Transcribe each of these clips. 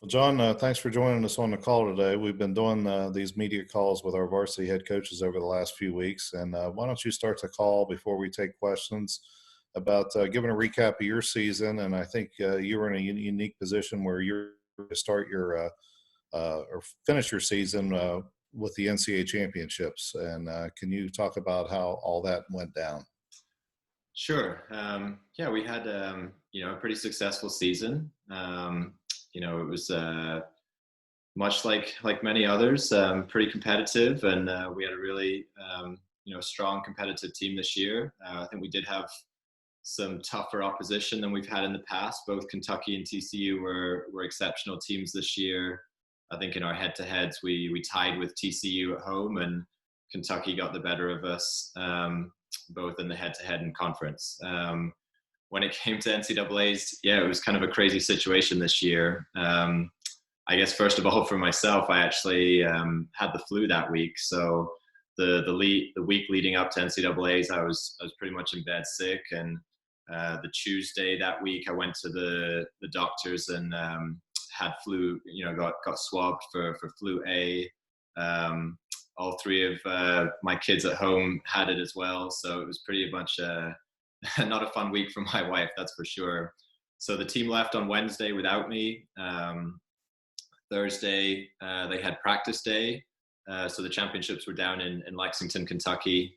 Well, John, thanks for joining us on the call today. We've been doing these media calls with our varsity head coaches over the last few weeks. And why don't you start the call before we take questions about giving a recap of your season? And I think you were in a unique position where you're to start your or finish your season with the NCAA Championships. And can you talk about how all that went down? Sure. Yeah, we had a pretty successful season. It was much like many others, pretty competitive, and we had a really strong competitive team this year. I think we did have some tougher opposition than we've had in the past. Both Kentucky and TCU were exceptional teams this year. I think in our head-to-heads, we tied with TCU at home, and Kentucky got the better of us, both in the head-to-head and conference. When it came to NCAAs, yeah, it was kind of a crazy situation this year. I guess first of all, for myself, I actually had the flu that week. So the week leading up to NCAAs, I was pretty much in bed sick. And the Tuesday that week, I went to the doctors and had flu. Got swabbed for flu A. All three of my kids at home had it as well. So it was pretty much not a fun week for my wife, that's for sure. So the team left on Wednesday without me. Thursday, they had practice day. So the championships were down in Lexington, Kentucky.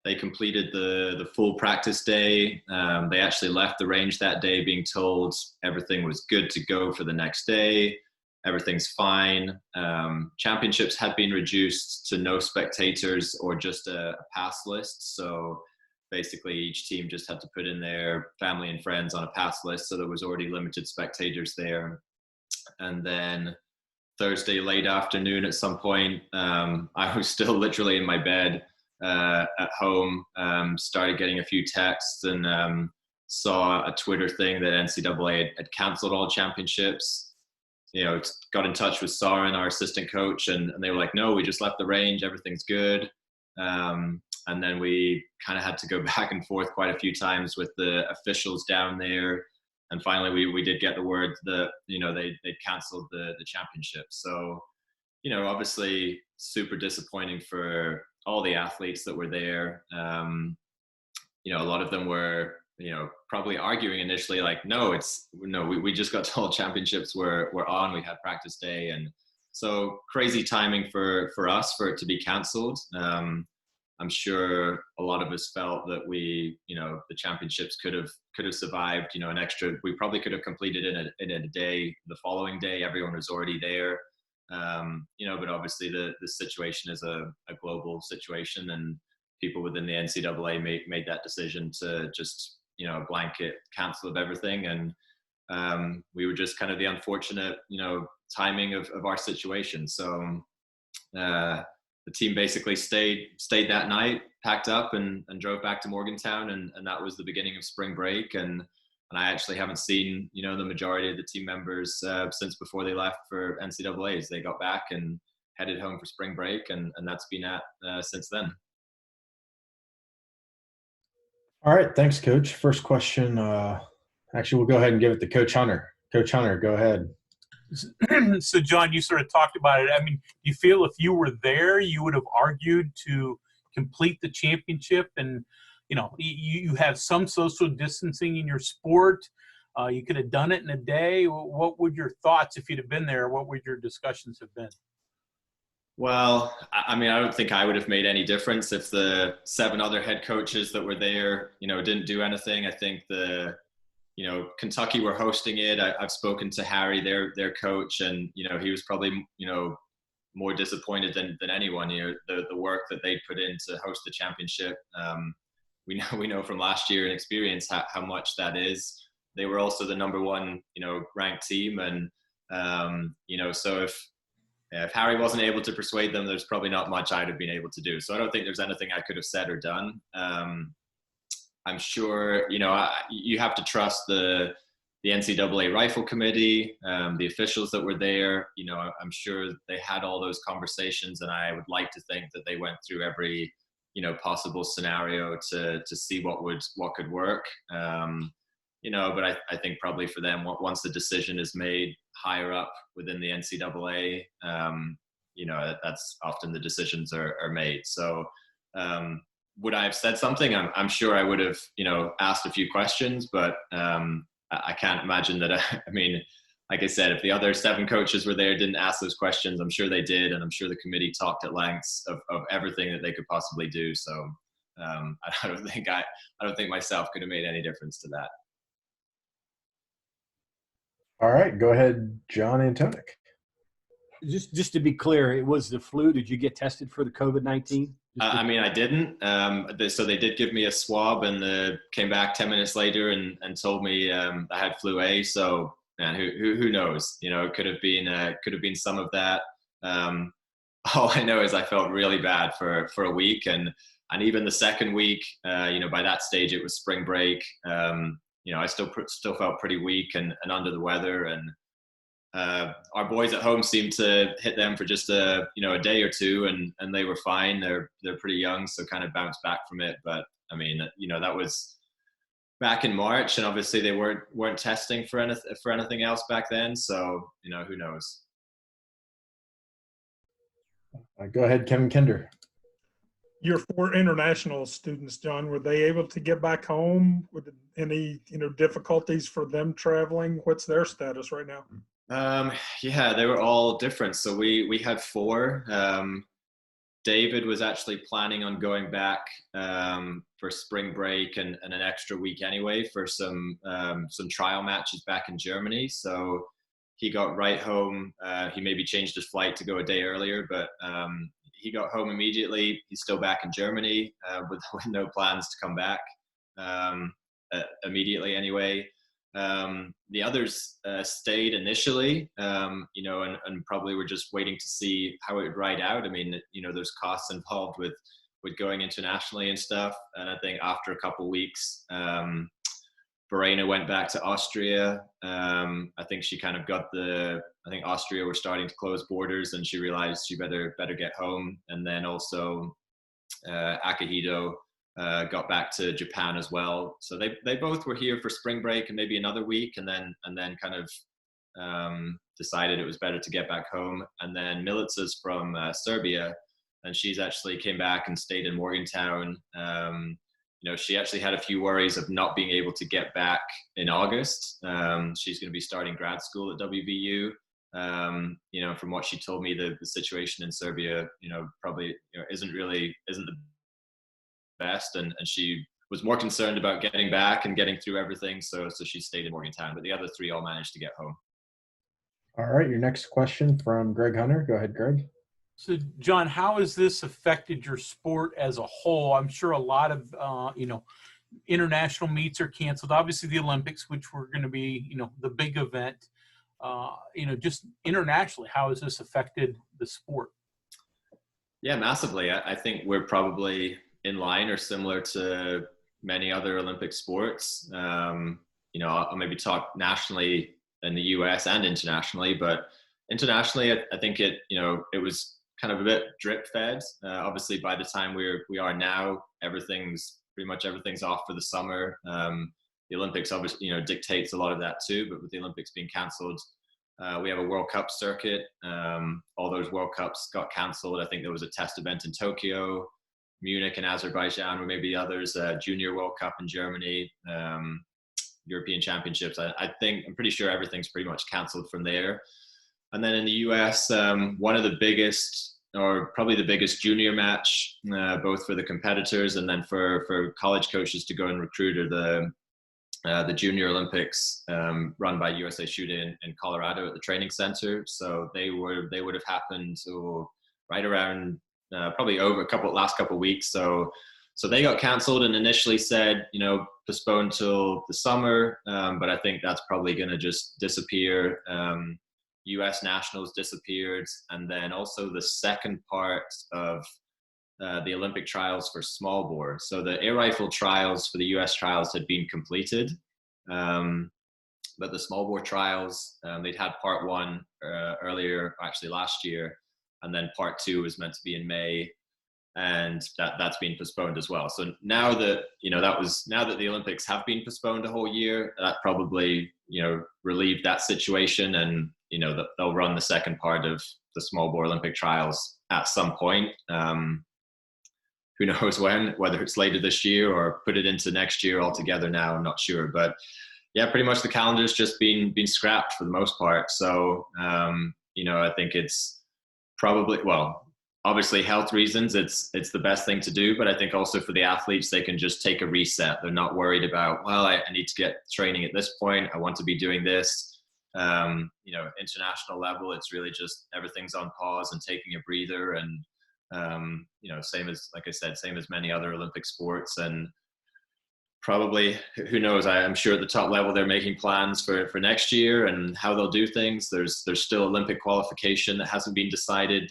They completed the full practice day. They actually left the range that day being told everything was good to go for the next day. Everything's fine. Championships had been reduced to no spectators or just a pass list. So basically each team just had to put in their family and friends on a pass list. So there was already limited spectators there. And then Thursday late afternoon at some point, I was still literally in my bed at home, started getting a few texts and saw a Twitter thing that NCAA had canceled all championships. Got in touch with Sarin, our assistant coach, and they were like, no, we just left the range. Everything's good. And then we kind of had to go back and forth quite a few times with the officials down there. And finally, we did get the word that, they'd canceled the championship. So, obviously super disappointing for all the athletes that were there. A lot of them were, probably arguing initially like, we just got told championships were on, we had practice day. And so crazy timing for us for it to be canceled. I'm sure a lot of us felt that the championships could have survived, an extra, we probably could have completed in a day, the following day, everyone was already there. But obviously the situation is a global situation, and people within the NCAA made that decision to just, blanket cancel of everything. And we were just kind of the unfortunate, timing of our situation. So the team basically stayed that night, packed up and drove back to Morgantown. And that was the beginning of spring break. And I actually haven't seen, the majority of the team members since before they left for NCAAs. They got back and headed home for spring break. And that's been since then. All right. Thanks, Coach. First question. Actually, we'll go ahead and give it to Coach Hunter. Coach Hunter, go ahead. So, John, you sort of talked about it. I mean, do you feel if you were there, you would have argued to complete the championship? And, you have some social distancing in your sport. You could have done it in a day. What would your thoughts, if you'd have been there, what would your discussions have been? Well, I mean, I don't think I would have made any difference if the 7 other head coaches that were there, didn't do anything. I think Kentucky were hosting it. I've spoken to Harry, their coach, and, he was probably, more disappointed than anyone, the work that they'd put in to host the championship. We know from last year and experience how much that is. They were also the number 1, ranked team. And, so if Harry wasn't able to persuade them, there's probably not much I'd have been able to do. So I don't think there's anything I could have said or done. I'm sure, you have to trust the NCAA rifle committee, the officials that were there. I'm sure they had all those conversations, and I would like to think that they went through every, possible scenario to see what could work. But I think probably for them, once the decision is made, higher up within the NCAA, that's often the decisions are made. So would I have said something? I'm sure I would have, asked a few questions, but I can't imagine that. I mean, like I said, if the other 7 coaches were there, didn't ask those questions, I'm sure they did. And I'm sure the committee talked at lengths of everything that they could possibly do. So I don't think myself could have made any difference to that. All right, go ahead, John Antonik. Just to be clear, it was the flu. Did you get tested for the COVID-19? I mean, I didn't. So they did give me a swab and came back 10 minutes later and told me I had flu A. So, man, who knows? It could have been some of that. All I know is I felt really bad for a week, and even the second week, by that stage it was spring break. I still felt pretty weak and under the weather, and our boys at home seemed to hit them for just a day or two, and they were fine. They're pretty young, so kind of bounced back from it. But I mean, that was back in March, and obviously they weren't testing for anything else back then. So who knows? Go ahead, Kevin Kinder. Your 4 international students, John, were they able to get back home? With any difficulties for them traveling? What's their status right now? Yeah, they were all different. So we had 4. David was actually planning on going back for spring break and an extra week anyway for some trial matches back in Germany. So he got right home. He maybe changed his flight to go a day earlier, but he got home immediately. He's still back in Germany with no plans to come back immediately anyway. The others stayed initially, and probably were just waiting to see how it would ride out. I mean, there's costs involved with going internationally and stuff. And I think after a couple of weeks, Verena went back to Austria. I think she kind of I think Austria were starting to close borders, and she realized she better get home. And then also Akihito got back to Japan as well. So they both were here for spring break and maybe another week, and then kind of decided it was better to get back home. And then Milica's from Serbia, and she's actually came back and stayed in Morgantown. She actually had a few worries of not being able to get back in August. She's going to be starting grad school at WVU. From what she told me, the situation in Serbia, probably isn't the best, and she was more concerned about getting back and getting through everything. So she stayed in Morgantown, but the other 3 all managed to get home. All right, your next question from Greg Hunter. Go ahead, Greg. So, John, how has this affected your sport as a whole? I'm sure a lot of, international meets are canceled. Obviously, the Olympics, which were going to be, the big event. Just internationally, how has this affected the sport? Yeah, massively. I think we're probably in line or similar to many other Olympic sports. I'll maybe talk nationally in the US and internationally, but internationally, I think it was kind of a bit drip fed. Obviously, by the time we are now, pretty much everything's off for the summer. The Olympics obviously, dictates a lot of that too, but with the Olympics being canceled, we have a World Cup circuit. All those World Cups got canceled. I think there was a test event in Tokyo, Munich and Azerbaijan, or maybe others, Junior World Cup in Germany, European Championships. I'm pretty sure everything's pretty much canceled from there. And then in the US, one of the biggest, or probably the biggest junior match, both for the competitors and then for college coaches to go and recruit, are the Junior Olympics run by USA Shooting in Colorado at the training center. So they would have happened right around probably over last couple of weeks. So they got canceled and initially said, postponed till the summer. But I think that's probably going to just disappear. US nationals disappeared. And then also the second part of the Olympic trials for small bore. So the air rifle trials for the US trials had been completed. But the small bore trials, they'd had part 1 earlier, actually last year. And then part 2 was meant to be in May. And that's been postponed as well. So now that, now that the Olympics have been postponed a whole year, that probably, relieved that situation. And, that they'll run the second part of the small bore Olympic trials at some point. Who knows when, whether it's later this year or put it into next year altogether now, I'm not sure. But yeah, pretty much the calendar's just been scrapped for the most part. So, I think it's probably, well, obviously health reasons, it's the best thing to do. But I think also for the athletes, they can just take a reset. They're not worried about, well, I need to get training at this point. I want to be doing this. International level, it's really just everything's on pause and taking a breather. And, same as, like I said, same as many other Olympic sports. And probably, who knows, I'm sure at the top level they're making plans for next year and how they'll do things. There's still Olympic qualification that hasn't been decided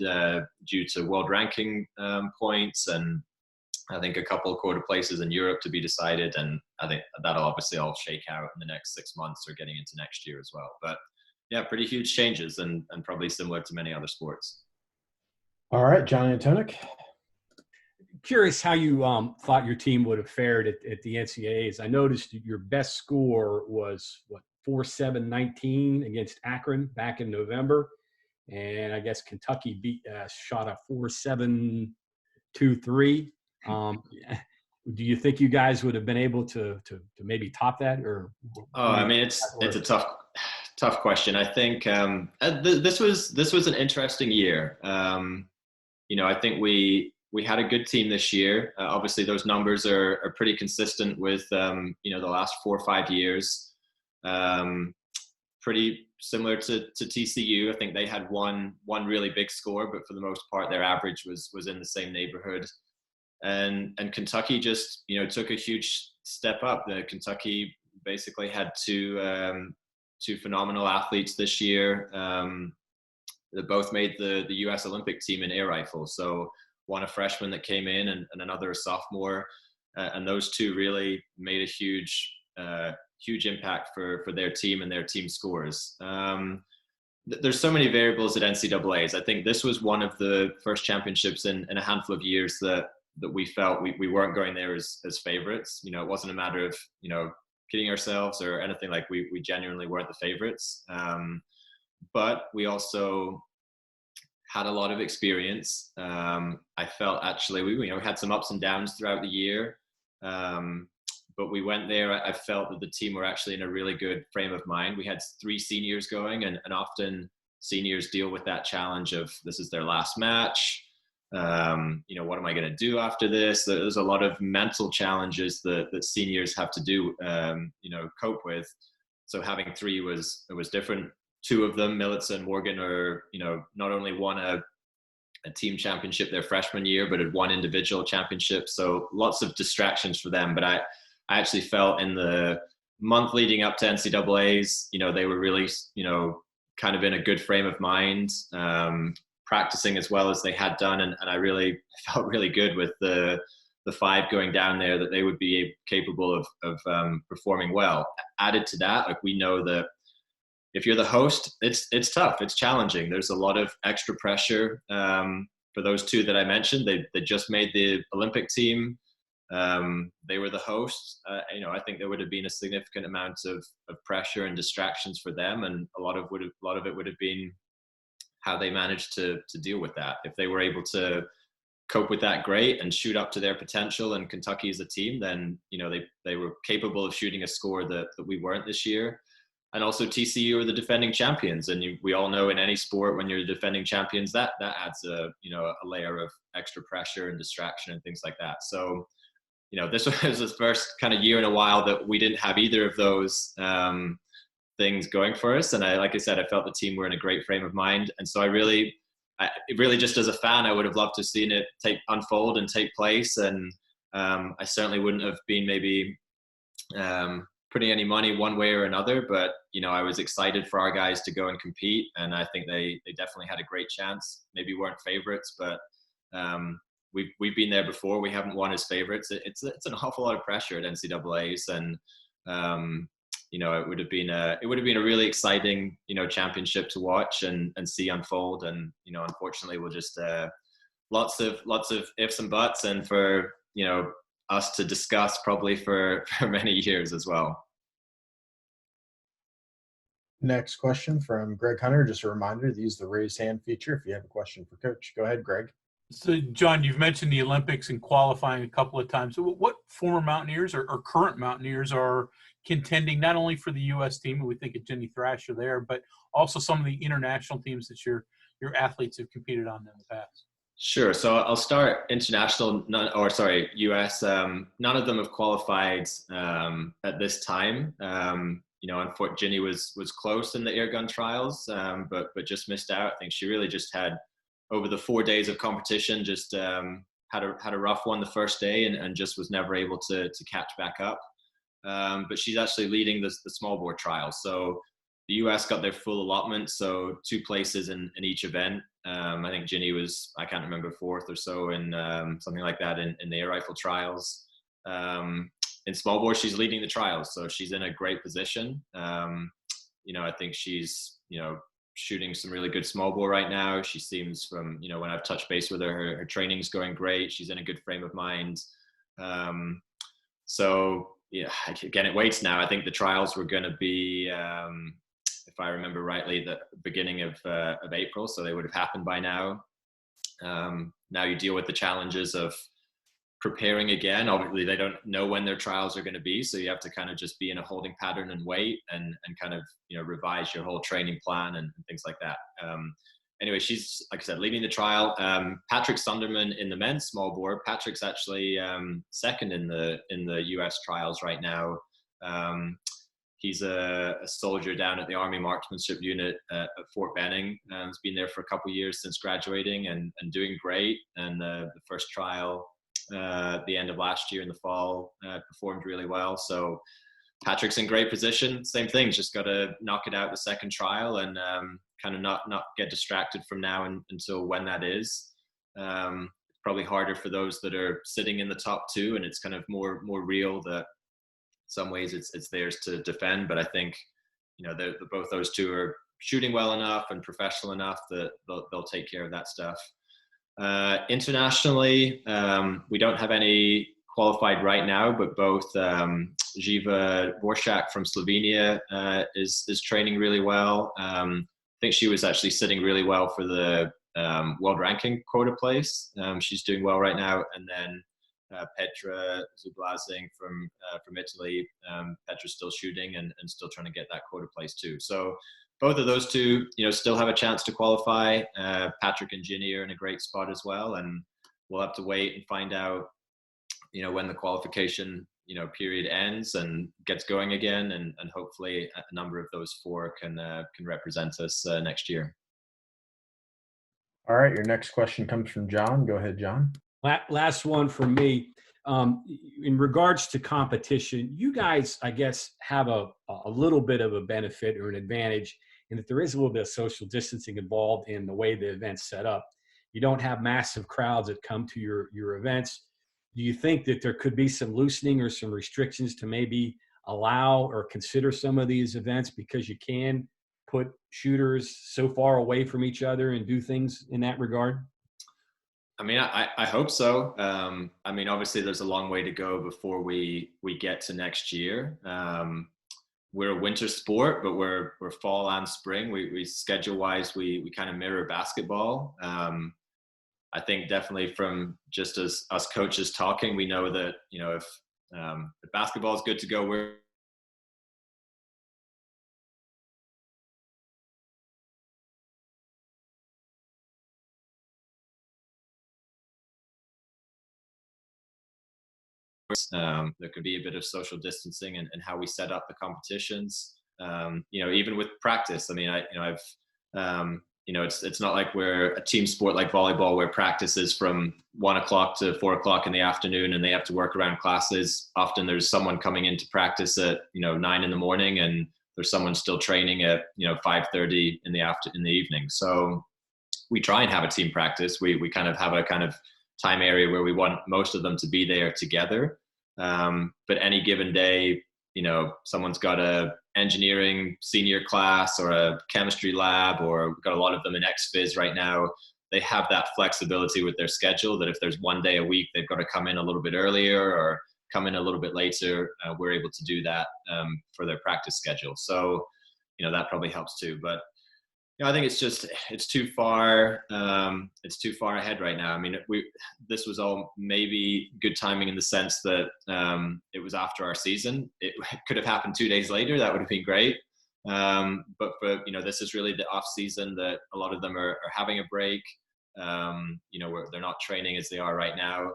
due to world ranking points, and I think a couple of quarter places in Europe to be decided. And I think that'll obviously all shake out in the next 6 months or getting into next year as well. But yeah, pretty huge changes and probably similar to many other sports. All right, John Antonik. Curious how you thought your team would have fared at the NCAAs. I noticed your best score was 4.719 against Akron back in November, and I guess Kentucky shot a 4.723. Do you think you guys would have been able to maybe top that? Or it's a tough question. I think this was an interesting year. I think we had a good team this year. Obviously, those numbers are pretty consistent with the last 4 or 5 years. Pretty similar to TCU. I think they had one really big score, but for the most part, their average was in the same neighborhood. And Kentucky just took a huge step up. Kentucky basically had two phenomenal athletes this year. They both made the U.S. Olympic team in air rifle. So one a freshman that came in and another a sophomore, and those two really made a huge impact for their team and their team scores. There's so many variables at NCAAs. I think this was one of the first championships in a handful of years that we felt we weren't going there as favorites. It wasn't a matter of kidding ourselves or anything. Like we genuinely weren't the favorites, but we also had a lot of experience. I felt actually we had some ups and downs throughout the year, but we went there. I felt that the team were actually in a really good frame of mind. We had 3 seniors going, and often seniors deal with that challenge of this is their last match. What am I going to do after this? There's a lot of mental challenges that seniors have to do, cope with. So having 3 was different. 2 of them, Militz and Morgan, are, not only won a team championship their freshman year, but had won individual championships. So lots of distractions for them. But I actually felt in the month leading up to NCAAs, they were really, kind of in a good frame of mind, practicing as well as they had done. And I really felt really good with the 5 going down there that they would be capable of performing well. Added to that, like we know that if you're the host, it's tough. It's challenging. There's a lot of extra pressure for those 2 that I mentioned. They just made the Olympic team. They were the hosts. I think there would have been a significant amount of pressure and distractions for them, and a lot of it would have been how they managed to deal with that. If they were able to cope with that, great, and shoot up to their potential. And Kentucky as a team, then they were capable of shooting a score that we weren't this year. And also TCU are the defending champions, and we all know in any sport when you're the defending champions, that adds a layer of extra pressure and distraction and things like that. So this was the first kind of year in a while that we didn't have either of those things going for us. And like I said, I felt the team were in a great frame of mind. And so I really just as a fan, I would have loved to have seen it unfold and take place. And I certainly wouldn't have been maybe putting any money one way or another, but I was excited for our guys to go and compete, and I think they definitely had a great chance. Maybe weren't favorites, but we've been there before. We haven't won as favorites. It's an awful lot of pressure at NCAAs, and it would have been a really exciting championship to watch and see unfold. And unfortunately, we'll just lots of ifs and buts, and for us to discuss probably for many years as well. Next question from Greg Hunter. Just a reminder to use the raise hand feature if you have a question for Coach. Go ahead, Greg. So, John, you've mentioned the Olympics and qualifying a couple of times. So what former Mountaineers or current Mountaineers are contending not only for the U.S. team, and we think of Jenny Thrasher there, but also some of the international teams that your athletes have competed on in the past? Sure. So I'll start international, U.S. None of them have qualified at this time. Unfortunately, Ginny was close in the air gun trials, but just missed out. I think she really just had, over the 4 days of competition, just had a rough one the first day and just was never able to catch back up. But she's actually leading the small board trials. So the U.S. got their full allotment, so 2 places in each event. I think Ginny was, I can't remember, 4th or so in something like that in the air rifle trials. In small bore, she's leading the trials, so she's in a great position. I think she's, shooting some really good small bore right now. She seems, from, when I've touched base with her training's going great. She's in a good frame of mind. So yeah, again, it waits now. I think the trials were going to be, if I remember rightly, the beginning of April, so they would have happened by now. Now you deal with the challenges of preparing again. Obviously, they don't know when their trials are going to be, so you have to kind of just be in a holding pattern and wait and kind of revise your whole training plan and things like that. Anyway, she's, like I said, leading the trial. Patrick Sunderman in the men's small bore. Patrick's actually second in the U.S. trials right now. He's a soldier down at the Army Marksmanship Unit at Fort Benning. He's been there for a couple of years since graduating and doing great. And the first trial the end of last year in the fall performed really well. So Patrick's in great position. Same thing, just got to knock it out the second trial and kind of not get distracted from now until when that is. It's probably harder for those that are sitting in the top 2, and it's kind of more real that some ways it's theirs to defend. But I think both those 2 are shooting well enough and professional enough that they'll take care of that stuff. Internationally, we don't have any qualified right now, but both Živa Voršak from Slovenia is training really well. I think she was actually sitting really well for the world ranking quota place. She's doing well right now. And then Petra Zublazing from Italy. Petra's still shooting and still trying to get that quota place too. So both of those 2, still have a chance to qualify. Patrick and Ginny are in a great spot as well, and we'll have to wait and find out, when the qualification, period ends and gets going again, and hopefully a number of those 4 can represent us next year. All right, your next question comes from John. Go ahead, John. Last one from me. In regards to competition, you guys, I guess, have a little bit of a benefit or an advantage in that there is a little bit of social distancing involved in the way the event's set up. You don't have massive crowds that come to your events. Do you think that there could be some loosening or some restrictions to maybe allow or consider some of these events because you can put shooters so far away from each other and do things in that regard? I mean, I hope so. I mean, obviously there's a long way to go before we get to next year. We're a winter sport, but we're fall and spring. We schedule wise, we kind of mirror basketball. I think definitely from just as us coaches talking, we know that, if basketball is good to go, we're there could be a bit of social distancing and how we set up the competitions. Even with practice. I mean, it's not like we're a team sport like volleyball where practice is from 1 o'clock to 4 o'clock in the afternoon and they have to work around classes. Often there's someone coming into practice at 9 in the morning and there's someone still training at 5:30 in the evening. So we try and have a team practice. We kind of have a kind of time area where we want most of them to be there together. But any given day, someone's got a engineering senior class or a chemistry lab, or we've got a lot of them in XPhys right now. They have that flexibility with their schedule that if there's one day a week they've got to come in a little bit earlier or come in a little bit later, we're able to do that for their practice schedule. So, that probably helps too. But I think it's too far. It's too far ahead right now. I mean, this was all maybe good timing in the sense that it was after our season. It could have happened 2 days later. That would have been great. But for this is really the off season that a lot of them are having a break. Where they're not training as they are right now,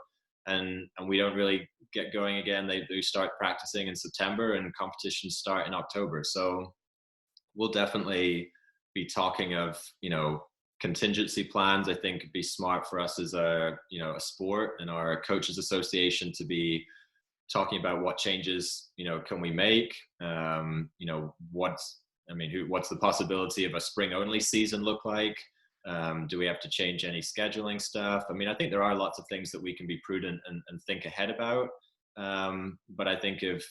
and we don't really get going again. They start practicing in September, and competitions start in October. So we'll definitely be talking of contingency plans. I think it'd be smart for us as a sport and our coaches association to be talking about what changes can we make. What's the possibility of a spring only season look like? Do we have to change any scheduling stuff? I mean, I think there are lots of things that we can be prudent and think ahead about. But I think if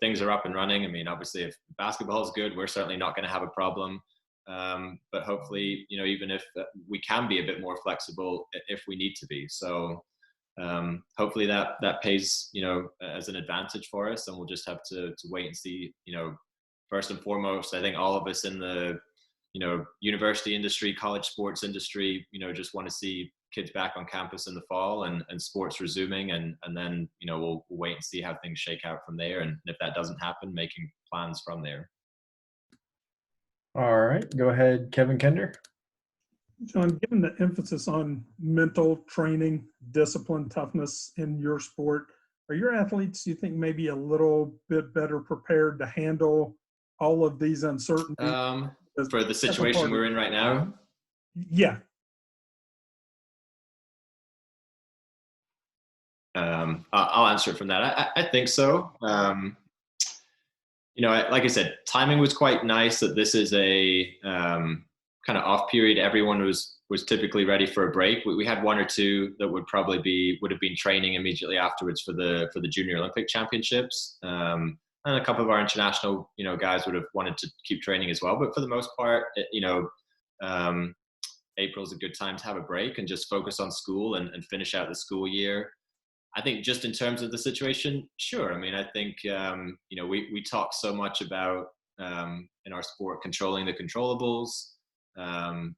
things are up and running, I mean, obviously if basketball is good, we're certainly not going to have a problem. But hopefully, even if we can be a bit more flexible if we need to be. So hopefully that pays, as an advantage for us, and we'll just have to wait and see. First and foremost, I think all of us in the university industry, college sports industry, just want to see kids back on campus in the fall and sports resuming, and then we'll wait and see how things shake out from there, and if that doesn't happen, making plans from there. All right, go ahead, Kevin Kender. Jon, given the emphasis on mental training, discipline, toughness in your sport, are your athletes, you think, maybe a little bit better prepared to handle all of these uncertainties? For the situation we're in right now? Yeah. I'll answer it from that. I think so. Like I said, timing was quite nice that this is a kind of off period. Everyone was typically ready for a break. We had one or two that would have been training immediately afterwards for the Junior Olympic Championships. And a couple of our international, guys would have wanted to keep training as well. But for the most part, April's a good time to have a break and just focus on school and finish out the school year. I think just in terms of the situation, sure. I mean, I think, we talk so much about, in our sport, controlling the controllables, kind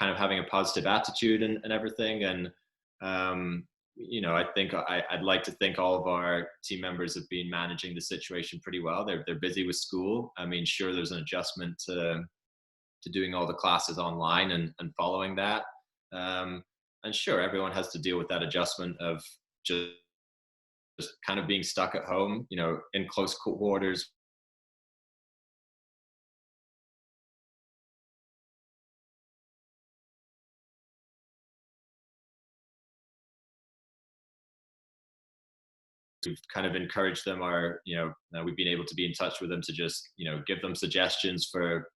of having a positive attitude and everything. And, I think I'd like to think all of our team members have been managing the situation pretty well. They're busy with school. I mean, sure, there's an adjustment to doing all the classes online and following that. And sure, everyone has to deal with that adjustment of just kind of being stuck at home, in close quarters. We've kind of encouraged them, we've been able to be in touch with them to just, give them suggestions for,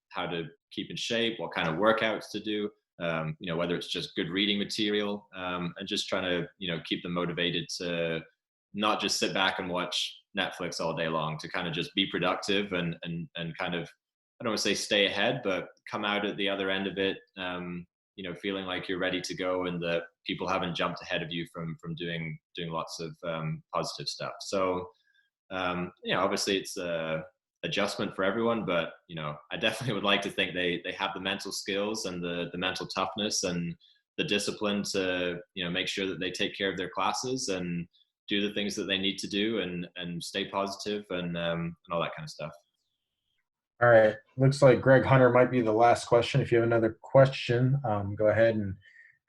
how to keep in shape, what kind of workouts to do, whether it's just good reading material, and just trying to, keep them motivated to not just sit back and watch Netflix all day long, to kind of just be productive and kind of, I don't want to say stay ahead, but come out at the other end of it, feeling like you're ready to go and that people haven't jumped ahead of you from doing lots of positive stuff. So, obviously it's a adjustment for everyone, but, I definitely would like to think they have the mental skills and the mental toughness and the discipline to, make sure that they take care of their classes and do the things that they need to do and stay positive and all that kind of stuff. All right. Looks like Greg Hunter might be the last question. If you have another question, go ahead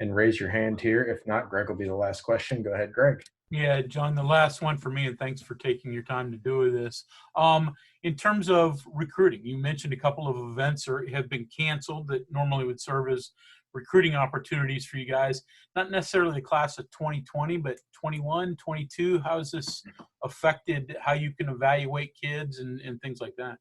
and raise your hand here. If not, Greg will be the last question. Go ahead, Greg. Yeah, Jon, the last one for me, and thanks for taking your time to do this. In terms of recruiting, you mentioned a couple of events have been canceled that normally would serve as recruiting opportunities for you guys. Not necessarily the class of 2020, but 21, 22. How has this affected how you can evaluate kids and things like that?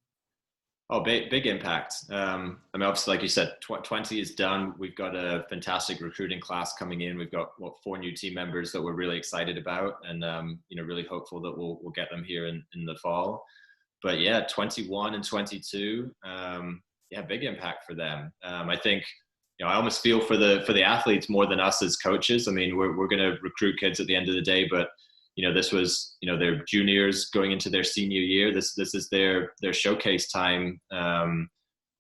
Oh, big impact. I mean, obviously, like you said, 20 is done. We've got a fantastic recruiting class coming in. We've got 4 new team members that we're really excited about, and really hopeful that we'll get them here in the fall. But yeah, 21 and 22, big impact for them. I think, I almost feel for the athletes more than us as coaches. I mean, we're going to recruit kids at the end of the day, but this was, their juniors going into their senior year. This is their showcase time.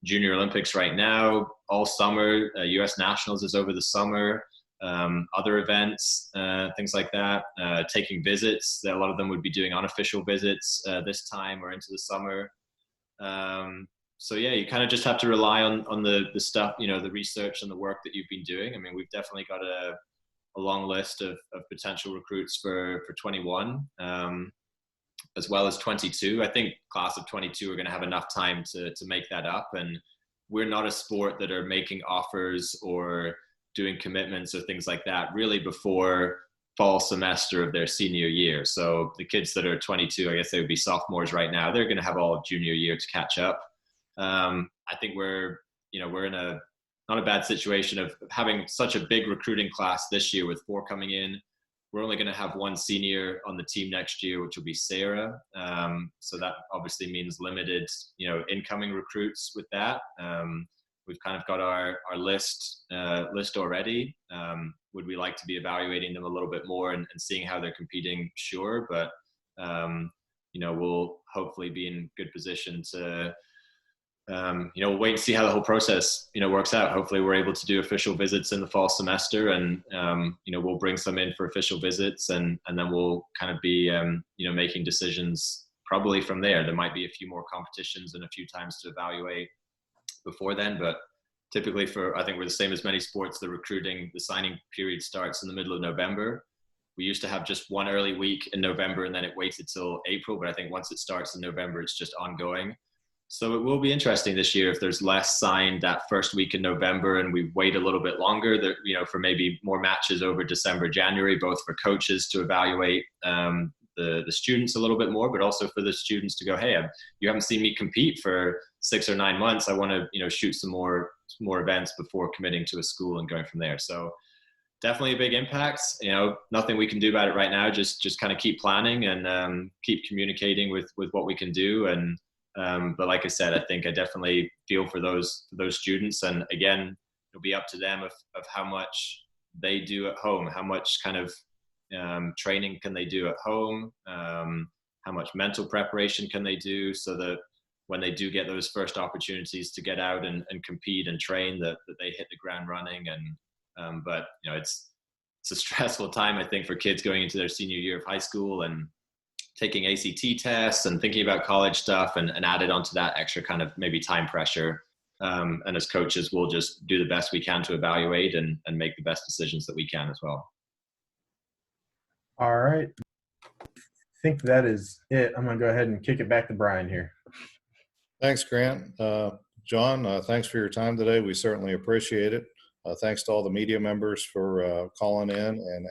Junior Olympics right now, all summer. U.S. Nationals is over the summer. Other events, things like that. Taking visits. A lot of them would be doing unofficial visits this time or into the summer. So yeah, you kind of just have to rely on the stuff, the research and the work that you've been doing. I mean, we've definitely got a long list of potential recruits for 21, as well as 22. I think class of 22 are going to have enough time to make that up. And we're not a sport that are making offers or doing commitments or things like that really before fall semester of their senior year. So the kids that are 22, I guess they would be sophomores right now, they're going to have all of junior year to catch up. I think we're in a not a bad situation of having such a big recruiting class this year with 4 coming in. We're only going to have 1 senior on the team next year, which will be Sarah. So that obviously means limited, incoming recruits with that. We've kind of got our list already. Would we like to be evaluating them a little bit more and seeing how they're competing? Sure. But, we'll hopefully be in good position to, we'll wait and see how the whole process, works out. Hopefully we're able to do official visits in the fall semester and, we'll bring some in for official visits and then we'll kind of be, making decisions probably from there. There might be a few more competitions and a few times to evaluate before then, but typically I think we're the same as many sports, the signing period starts in the middle of November. We used to have just one early week in November and then it waited till April, but I think once it starts in November, it's just ongoing. So it will be interesting this year if there's less signed that first week in November and we wait a little bit longer, for maybe more matches over December, January, both for coaches to evaluate the students a little bit more, but also for the students to go, hey, you haven't seen me compete for 6 or 9 months. I want to, shoot some more events before committing to a school and going from there. So definitely a big impact. Nothing we can do about it right now. Just kind of keep planning and keep communicating with what we can do. And but like I said, I think I definitely feel for those students. And again, it'll be up to them of how much they do at home, how much kind of training can they do at home, how much mental preparation can they do so that when they do get those first opportunities to get out and compete and train, that they hit the ground running. And but it's a stressful time, I think, for kids going into their senior year of high school and taking ACT tests and thinking about college stuff and added onto that extra kind of maybe time pressure. And as coaches, we'll just do the best we can to evaluate and make the best decisions that we can as well. All right. I think that is it. I'm going to go ahead and kick it back to Brian here. Thanks, Grant. Jon, thanks for your time today. We certainly appreciate it. Thanks to all the media members for calling in and